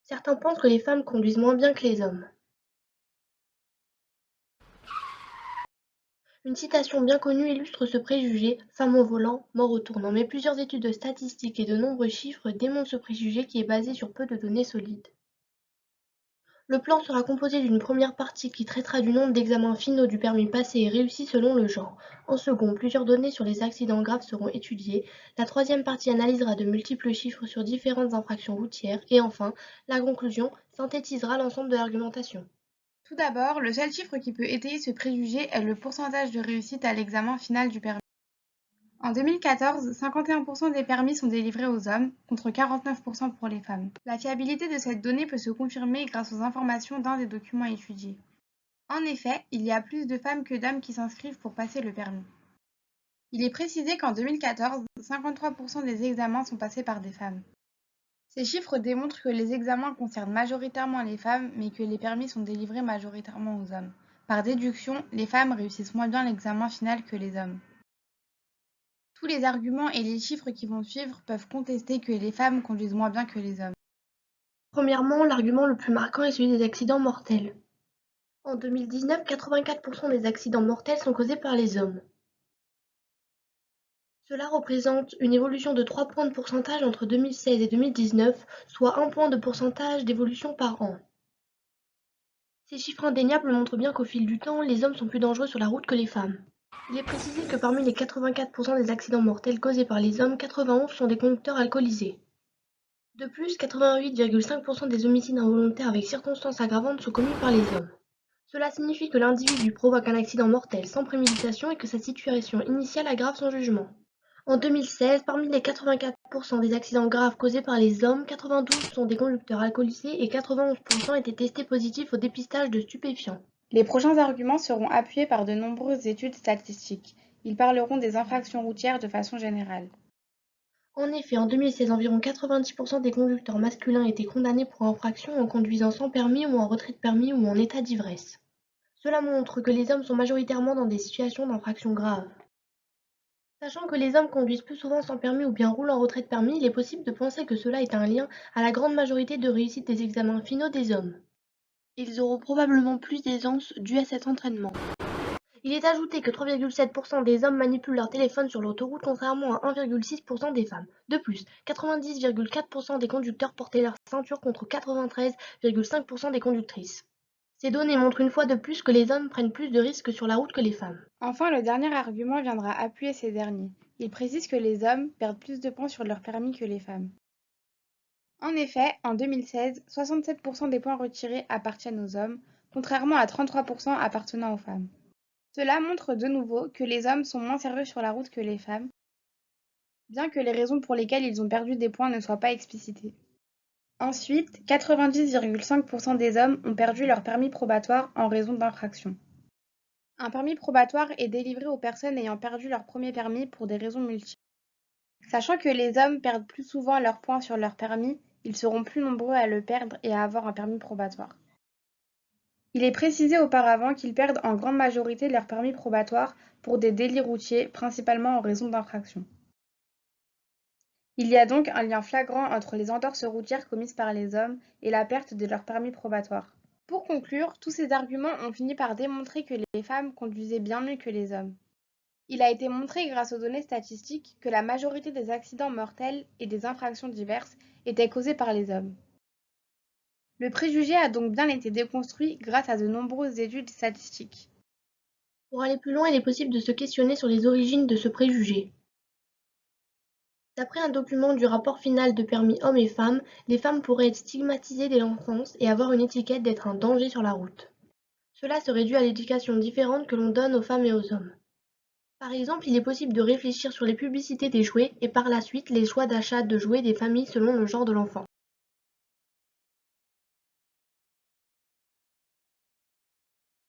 Certains pensent que les femmes conduisent moins bien que les hommes. Une citation bien connue illustre ce préjugé: femme au volant, mort au tournant. Mais plusieurs études statistiques et de nombreux chiffres démontrent ce préjugé qui est basé sur peu de données solides. Le plan sera composé d'une première partie qui traitera du nombre d'examens finaux du permis passés et réussis selon le genre. En second, plusieurs données sur les accidents graves seront étudiées. La troisième partie analysera de multiples chiffres sur différentes infractions routières. Et enfin, la conclusion synthétisera l'ensemble de l'argumentation. Tout d'abord, le seul chiffre qui peut étayer ce préjugé est le pourcentage de réussite à l'examen final du permis. En 2014, 51% des permis sont délivrés aux hommes, contre 49% pour les femmes. La fiabilité de cette donnée peut se confirmer grâce aux informations d'un des documents étudiés. En effet, il y a plus de femmes que d'hommes qui s'inscrivent pour passer le permis. Il est précisé qu'en 2014, 53% des examens sont passés par des femmes. Ces chiffres démontrent que les examens concernent majoritairement les femmes, mais que les permis sont délivrés majoritairement aux hommes. Par déduction, les femmes réussissent moins bien l'examen final que les hommes. Tous les arguments et les chiffres qui vont suivre peuvent contester que les femmes conduisent moins bien que les hommes. Premièrement, l'argument le plus marquant est celui des accidents mortels. En 2019, 84% des accidents mortels sont causés par les hommes. Cela représente une évolution de 3 points de pourcentage entre 2016 et 2019, soit 1 point de pourcentage d'évolution par an. Ces chiffres indéniables montrent bien qu'au fil du temps, les hommes sont plus dangereux sur la route que les femmes. Il est précisé que parmi les 84% des accidents mortels causés par les hommes, 91 sont des conducteurs alcoolisés. De plus, 88,5% des homicides involontaires avec circonstances aggravantes sont commis par les hommes. Cela signifie que l'individu provoque un accident mortel sans préméditation et que sa situation initiale aggrave son jugement. En 2016, parmi les 84% des accidents graves causés par les hommes, 92 sont des conducteurs alcoolisés et 91% étaient testés positifs au dépistage de stupéfiants. Les prochains arguments seront appuyés par de nombreuses études statistiques. Ils parleront des infractions routières de façon générale. En effet, en 2016, environ 90% des conducteurs masculins étaient condamnés pour infraction en conduisant sans permis ou en retrait de permis ou en état d'ivresse. Cela montre que les hommes sont majoritairement dans des situations d'infraction graves. Sachant que les hommes conduisent plus souvent sans permis ou bien roulent en retrait de permis, il est possible de penser que cela est un lien à la grande majorité de réussite des examens finaux des hommes. Ils auront probablement plus d'aisance due à cet entraînement. Il est ajouté que 3,7% des hommes manipulent leur téléphone sur l'autoroute contrairement à 1,6% des femmes. De plus, 90,4% des conducteurs portaient leur ceinture contre 93,5% des conductrices. Ces données montrent une fois de plus que les hommes prennent plus de risques sur la route que les femmes. Enfin, le dernier argument viendra appuyer ces derniers. Il précise que les hommes perdent plus de points sur leur permis que les femmes. En effet, en 2016, 67% des points retirés appartiennent aux hommes, contrairement à 33% appartenant aux femmes. Cela montre de nouveau que les hommes sont moins sérieux sur la route que les femmes, bien que les raisons pour lesquelles ils ont perdu des points ne soient pas explicitées. Ensuite, 90,5% des hommes ont perdu leur permis probatoire en raison d'infractions. Un permis probatoire est délivré aux personnes ayant perdu leur premier permis pour des raisons multiples. Sachant que les hommes perdent plus souvent leurs points sur leur permis, ils seront plus nombreux à le perdre et à avoir un permis probatoire. Il est précisé auparavant qu'ils perdent en grande majorité leur permis probatoire pour des délits routiers, principalement en raison d'infractions. Il y a donc un lien flagrant entre les entorses routières commises par les hommes et la perte de leur permis probatoire. Pour conclure, tous ces arguments ont fini par démontrer que les femmes conduisaient bien mieux que les hommes. Il a été montré grâce aux données statistiques que la majorité des accidents mortels et des infractions diverses étaient causés par les hommes. Le préjugé a donc bien été déconstruit grâce à de nombreuses études statistiques. Pour aller plus loin, il est possible de se questionner sur les origines de ce préjugé. D'après un document du rapport final de permis hommes et femmes, les femmes pourraient être stigmatisées dès l'enfance et avoir une étiquette d'être un danger sur la route. Cela serait dû à l'éducation différente que l'on donne aux femmes et aux hommes. Par exemple, il est possible de réfléchir sur les publicités des jouets et par la suite les choix d'achat de jouets des familles selon le genre de l'enfant.